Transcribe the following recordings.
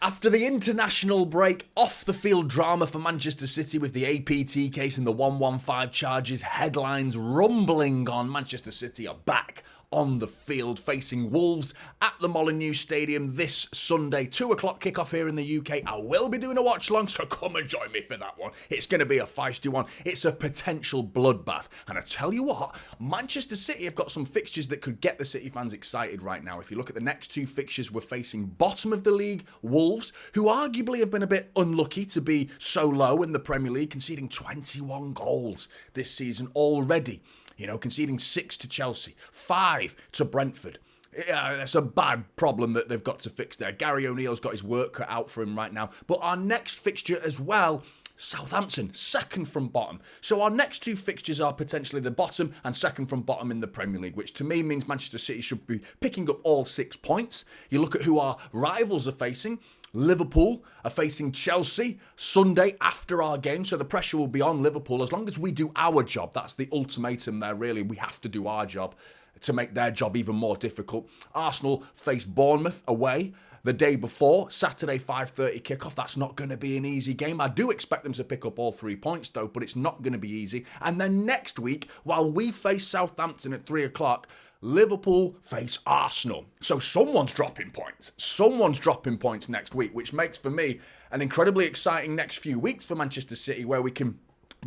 After the international break, off-the-field drama for Manchester City with the APT case and the 115 charges, headlines rumbling on, Manchester City are back on the field facing Wolves at the Molineux Stadium this Sunday. 2 o'clock kickoff here in the UK. I will be doing a watch along, so come and join me for that one. It's going to be a feisty one. It's a potential bloodbath. And I tell you what, Manchester City have got some fixtures that could get the City fans excited right now. If you look at the next two fixtures, we're facing bottom of the league Wolves, who arguably have been a bit unlucky to be so low in the Premier League, conceding 21 goals this season already. You know, conceding 6 to Chelsea, 5 to Brentford. Yeah, that's a bad problem that they've got to fix there. Gary O'Neill's got his work cut out for him right now. But our next fixture as well, Southampton, second from bottom. So our next two fixtures are potentially the bottom and second from bottom in the Premier League, which to me means Manchester City should be picking up all 6 points. You look at who our rivals are facing. Liverpool are facing Chelsea Sunday after our game, so the pressure will be on Liverpool as long as we do our job. That's the ultimatum there, really. We have to do our job to make their job even more difficult. Arsenal face Bournemouth away the day before, Saturday 5:30 kickoff. That's not going to be an easy game. I do expect them to pick up all 3 points though, but it's not going to be easy. And then next week, while we face Southampton at 3 o'clock, Liverpool face Arsenal. So someone's dropping points. Someone's dropping points next week, which makes for me an incredibly exciting next few weeks for Manchester City, where we can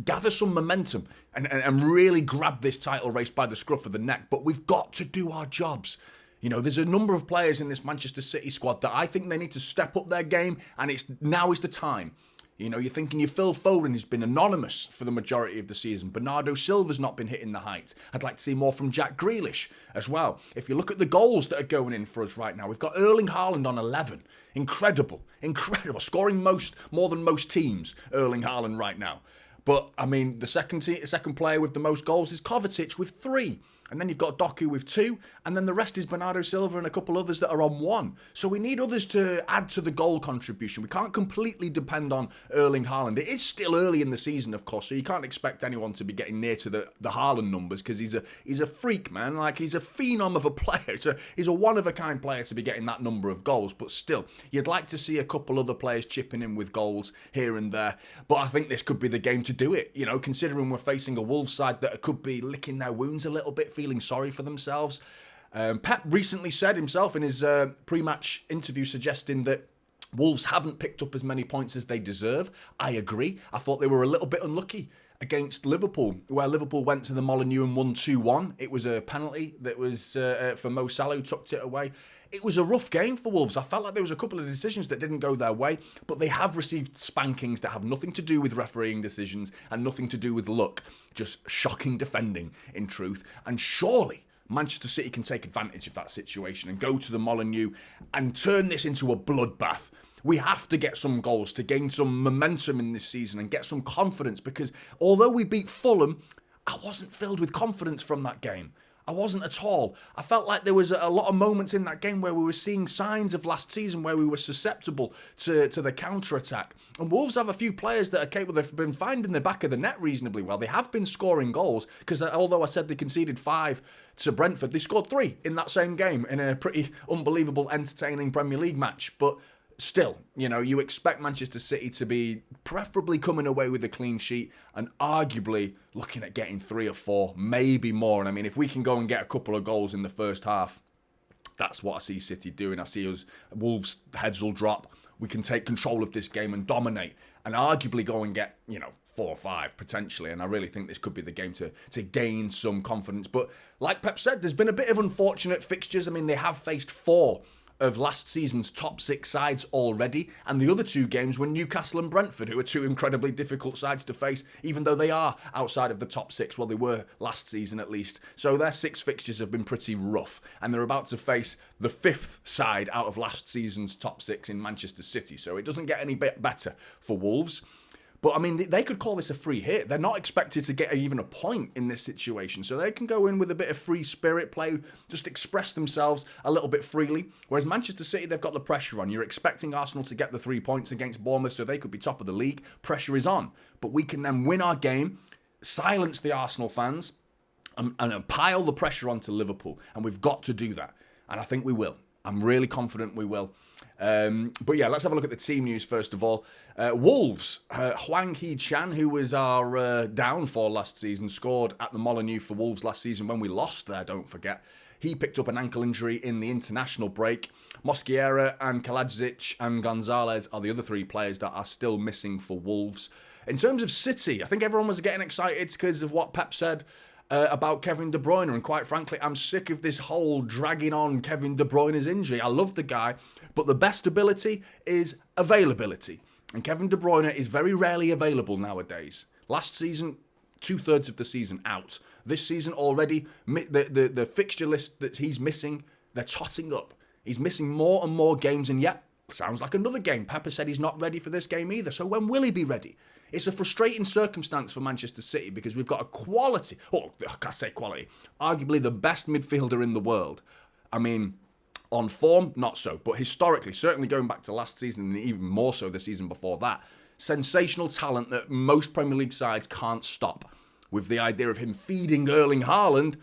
gather some momentum and really grab this title race by the scruff of the neck. But we've got to do our jobs. You know, there's a number of players in this Manchester City squad that I think they need to step up their game, and now is the time. You know, you're thinking your Phil Foden has been anonymous for the majority of the season. Bernardo Silva's not been hitting the heights. I'd like to see more from Jack Grealish as well. If you look at the goals that are going in for us right now, we've got Erling Haaland on 11. Incredible. Scoring more than most teams, Erling Haaland right now. But, I mean, the second player with the most goals is Kovacic with 3. And then you've got Doku with 2. And then the rest is Bernardo Silva and a couple others that are on 1. So we need others to add to the goal contribution. We can't completely depend on Erling Haaland. It is still early in the season, of course, so you can't expect anyone to be getting near to the Haaland numbers, because he's a freak, man. Like, he's a phenom of a player. He's a one-of-a-kind player to be getting that number of goals. But still, you'd like to see a couple other players chipping in with goals here and there. But I think this could be the game to do it, you know, considering we're facing a Wolves side that could be licking their wounds a little bit, feeling sorry for themselves. Pep recently said himself in his pre-match interview, suggesting that Wolves haven't picked up as many points as they deserve. I agree. I thought they were a little bit unlucky against Liverpool, where Liverpool went to the Molineux and won 2-1. It was a penalty that was for Mo Salah, who tucked it away. It was a rough game for Wolves. I felt like there was a couple of decisions that didn't go their way, but they have received spankings that have nothing to do with refereeing decisions and nothing to do with luck. Just shocking defending, in truth. And surely Manchester City can take advantage of that situation and go to the Molineux and turn this into a bloodbath. We have to get some goals to gain some momentum in this season and get some confidence, because although we beat Fulham, I wasn't filled with confidence from that game. I wasn't at all. I felt like there was a lot of moments in that game where we were seeing signs of last season, where we were susceptible to the counter-attack. And Wolves have a few players that are capable. They've been finding the back of the net reasonably well. They have been scoring goals, because although I said they conceded 5 to Brentford, they scored 3 in that same game in a pretty unbelievable, entertaining Premier League match. But still, you know, you expect Manchester City to be preferably coming away with a clean sheet and arguably looking at getting 3 or 4, maybe more. And I mean, if we can go and get a couple of goals in the first half, that's what I see City doing. I see us, Wolves' heads will drop. We can take control of this game and dominate and arguably go and get, 4 or 5 potentially. And I really think this could be the game to gain some confidence. But like Pep said, there's been a bit of unfortunate fixtures. I mean, they have faced 4 of last season's top 6 sides already, and the other 2 games were Newcastle and Brentford, who are 2 incredibly difficult sides to face, even though they are outside of the top 6. Well, they were last season at least. So their 6 fixtures have been pretty rough, and they're about to face the 5th side out of last season's top 6 in Manchester City. So it doesn't get any bit better for Wolves. But, I mean, they could call this a free hit. They're not expected to get even a point in this situation. So they can go in with a bit of free spirit play, just express themselves a little bit freely. Whereas Manchester City, they've got the pressure on. You're expecting Arsenal to get the 3 points against Bournemouth, so they could be top of the league. Pressure is on. But we can then win our game, silence the Arsenal fans, and pile the pressure onto Liverpool. And we've got to do that. And I think we will. I'm really confident we will. But yeah, let's have a look at the team news first of all. Wolves, Hwang Hee-chan, who was our downfall last season, scored at the Molineux for Wolves last season when we lost there, don't forget. He picked up an ankle injury in the international break. Mosquera and Kalajic and Gonzalez are the other three players that are still missing for Wolves. In terms of City, I think everyone was getting excited because of what Pep said about Kevin De Bruyne, and quite frankly, I'm sick of this whole dragging on Kevin De Bruyne's injury. I love the guy, but the best ability is availability. And Kevin De Bruyne is very rarely available nowadays. Last season, 2/3 of the season out. This season already, the fixture list that he's missing, they're totting up. He's missing more and more games, and yet, sounds like another game. Pepper said he's not ready for this game either, so when will he be ready? It's a frustrating circumstance for Manchester City because we've got a quality, I say quality, arguably the best midfielder in the world. I mean, on form, not so, but historically, certainly going back to last season and even more so the season before that, sensational talent that most Premier League sides can't stop. With the idea of him feeding Erling Haaland,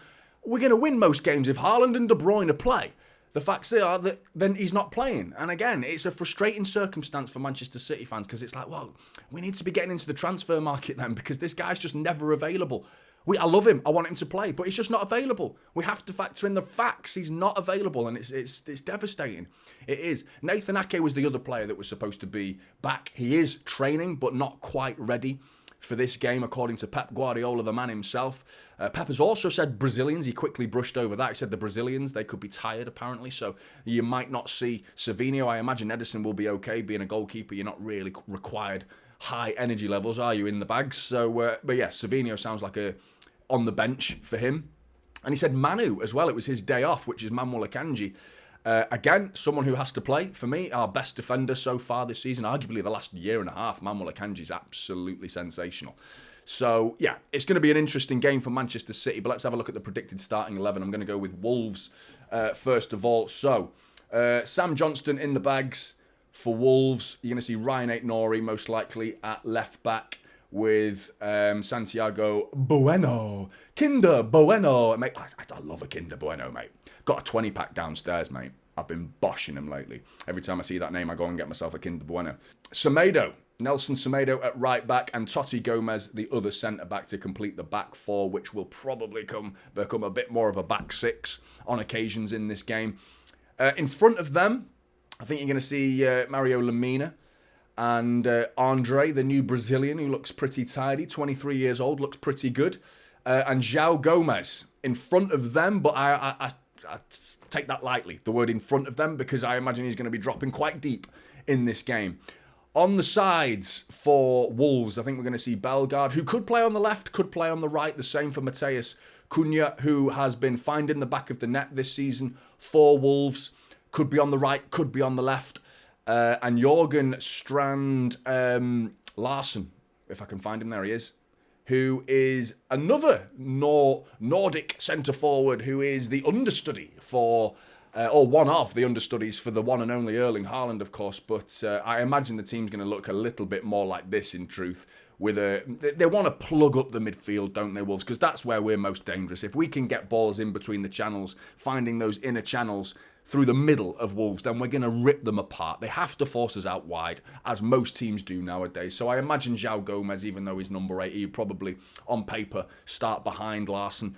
we're going to win most games if Haaland and De Bruyne play. The facts are that then he's not playing. And again, it's a frustrating circumstance for Manchester City fans because it's like, well, we need to be getting into the transfer market then because this guy's just never available. I love him. I want him to play, but he's just not available. We have to factor in the facts. He's not available, and it's devastating. It is. Nathan Ake was the other player that was supposed to be back. He is training, but not quite ready for this game, according to Pep Guardiola, the man himself. Pep has also said Brazilians. He quickly brushed over that. He said the Brazilians, they could be tired, apparently, so you might not see Savinho. I imagine Edison will be okay. Being a goalkeeper, you're not really required high energy levels, are you, in the bags? So, but yeah, Savinho sounds like on the bench for him. And he said Manu as well. It was his day off, which is Manuel Akanji. Again, someone who has to play. For me, our best defender so far this season, arguably the last year and a half, Manuel Akanji is absolutely sensational. So, yeah, it's going to be an interesting game for Manchester City, but let's have a look at the predicted starting 11. I'm going to go with Wolves first of all. So, Sam Johnston in the bags for Wolves. You're going to see Ryan Aït-Nouri most likely at left back with Santiago Bueno. Kinder Bueno. Mate, I love a Kinder Bueno, mate. Got a 20-pack downstairs, mate. I've been boshing him lately. Every time I see that name, I go and get myself a Kinder Bueno. Semedo. Nelson Semedo at right back and Totti Gomez, the other centre-back, to complete the back four, which will probably become a bit more of a back six on occasions in this game. In front of them, I think you're going to see Mario Lemina and Andre, the new Brazilian, who looks pretty tidy, 23 years old, looks pretty good. And João Gomez in front of them, but I take that lightly, the word in front of them, because I imagine he's going to be dropping quite deep in this game. On the sides for Wolves, I think we're going to see Bellegarde, who could play on the left, could play on the right. The same for Matheus Cunha, who has been finding the back of the net this season for Wolves. Could be on the right, could be on the left. And Jorgen Strand Larsen, if I can find him, there he is, who is another Nordic centre-forward who is the understudy for, or one of the understudies for the one and only Erling Haaland, of course. But I imagine the team's going to look a little bit more like this, in truth. They want to plug up the midfield, don't they, Wolves? Because that's where we're most dangerous. If we can get balls in between the channels, finding those inner channels through the middle of Wolves, then we're going to rip them apart. They have to force us out wide, as most teams do nowadays. So I imagine João Gomez, even though he's number 8, he'd probably, on paper, start behind Larsen.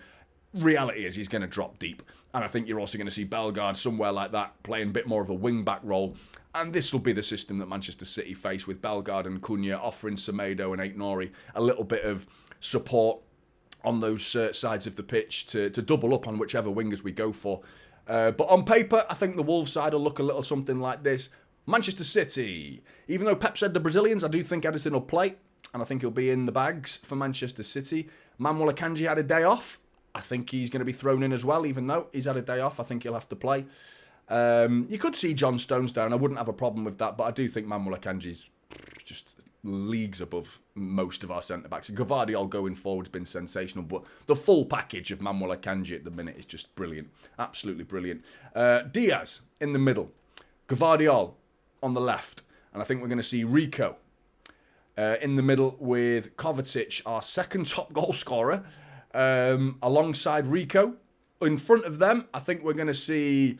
Reality is he's going to drop deep. And I think you're also going to see Bellegarde somewhere like that, playing a bit more of a wing-back role. And this will be the system that Manchester City face, with Bellegarde and Cunha offering Semedo and Aït-Nouri a little bit of support on those sides of the pitch to double up on whichever wingers we go for. But on paper, I think the Wolves side will look a little something like this. Manchester City. Even though Pep said the Brazilians, I do think Edison will play. And I think he'll be in the bags for Manchester City. Manuel Akanji had a day off. I think he's going to be thrown in as well, even though he's had a day off. I think he'll have to play. You could see John Stones down. I wouldn't have a problem with that. But I do think Manuel Akanji's just leagues above most of our centre-backs. Gvardiol going forward has been sensational, but the full package of Manuel Akanji at the minute is just brilliant. Absolutely brilliant. Diaz in the middle. Gvardiol on the left. And I think we're going to see Rico in the middle with Kovacic, our second top goal scorer, alongside Rico. In front of them, I think we're going to see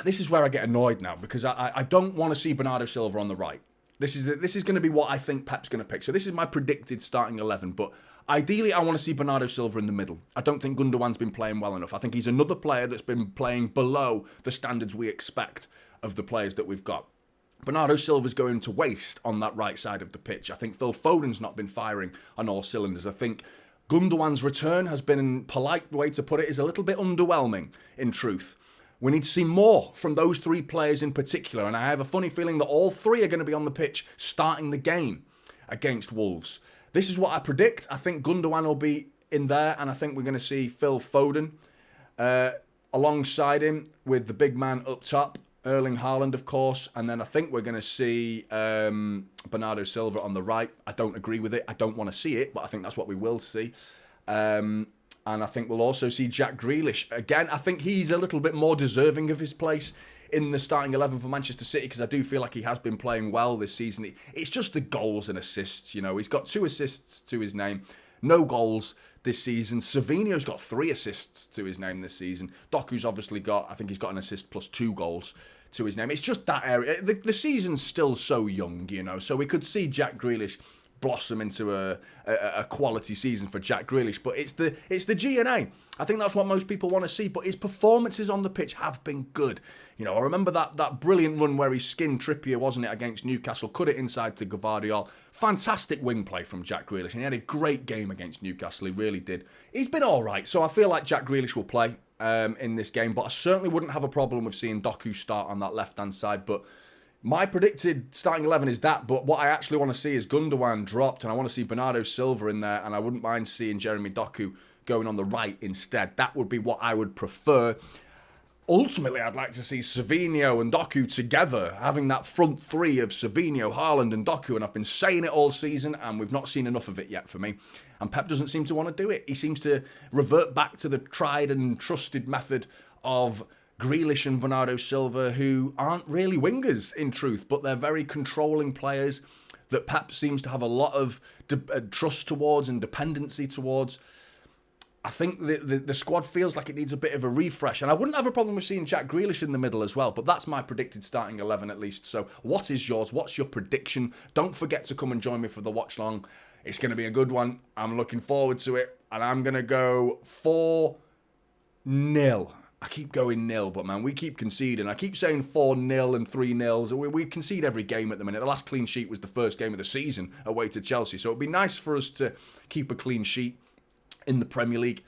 This is where I get annoyed now, because I don't want to see Bernardo Silva on the right. This is going to be what I think Pep's going to pick. So this is my predicted starting 11, but ideally I want to see Bernardo Silva in the middle. I don't think Gundogan's been playing well enough. I think he's another player that's been playing below the standards we expect of the players that we've got. Bernardo Silva's going to waste on that right side of the pitch. I think Phil Foden's not been firing on all cylinders. I think Gundogan's return has been, polite way to put it, is a little bit underwhelming, in truth. We need to see more from those three players in particular, and I have a funny feeling that all three are going to be on the pitch starting the game against Wolves. This is what I predict. I think Gundogan will be in there, and I think we're going to see Phil Foden alongside him with the big man up top, Erling Haaland, of course, and then I think we're going to see Bernardo Silva on the right. I don't agree with it. I don't want to see it, but I think that's what we will see. And I think we'll also see Jack Grealish. Again, I think he's a little bit more deserving of his place in the starting 11 for Manchester City, because I do feel like he has been playing well this season. It's just the goals and assists, you know. He's got 2 assists to his name, no goals this season. Savinho's got 3 assists to his name this season. Doku's obviously got, I think he's got an assist plus 2 goals to his name. It's just that area. The season's still so young, you know, so we could see Jack Grealish blossom into a quality season for Jack Grealish, but it's the G&A. I think that's what most people want to see, but his performances on the pitch have been good. You know, I remember that brilliant run where he skinned Trippier, wasn't it, against Newcastle, cut it inside to Gvardiol. Fantastic wing play from Jack Grealish, and he had a great game against Newcastle, he really did. He's been alright, so I feel like Jack Grealish will play in this game, but I certainly wouldn't have a problem with seeing Doku start on that left-hand side, but my predicted starting 11 is that, but what I actually want to see is Gundogan dropped, and I want to see Bernardo Silva in there, and I wouldn't mind seeing Jeremy Doku going on the right instead. That would be what I would prefer. Ultimately, I'd like to see Savinho and Doku together, having that front three of Savinho, Haaland and Doku, and I've been saying it all season, and we've not seen enough of it yet for me. And Pep doesn't seem to want to do it. He seems to revert back to the tried and trusted method of Grealish and Bernardo Silva, who aren't really wingers in truth, but they're very controlling players that Pep seems to have a lot of trust towards and dependency towards. I think the squad feels like it needs a bit of a refresh, and I wouldn't have a problem with seeing Jack Grealish in the middle as well, but that's my predicted starting 11 at least. So what is yours? What's your prediction? Don't forget to come and join me for the watch long. It's going to be a good one. I'm looking forward to it, and I'm going to go 4-0. I keep going nil, but man, we keep conceding. I keep saying 4-0 and 3-0. We concede every game at the minute. The last clean sheet was the first game of the season away to Chelsea, so it'd be nice for us to keep a clean sheet in the Premier League.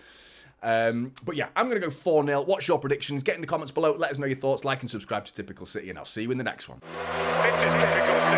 But yeah, I'm going to go 4-0. What's your predictions? Get in the comments below. Let us know your thoughts. Like and subscribe to Typical City, and I'll see you in the next one. This is Typical City.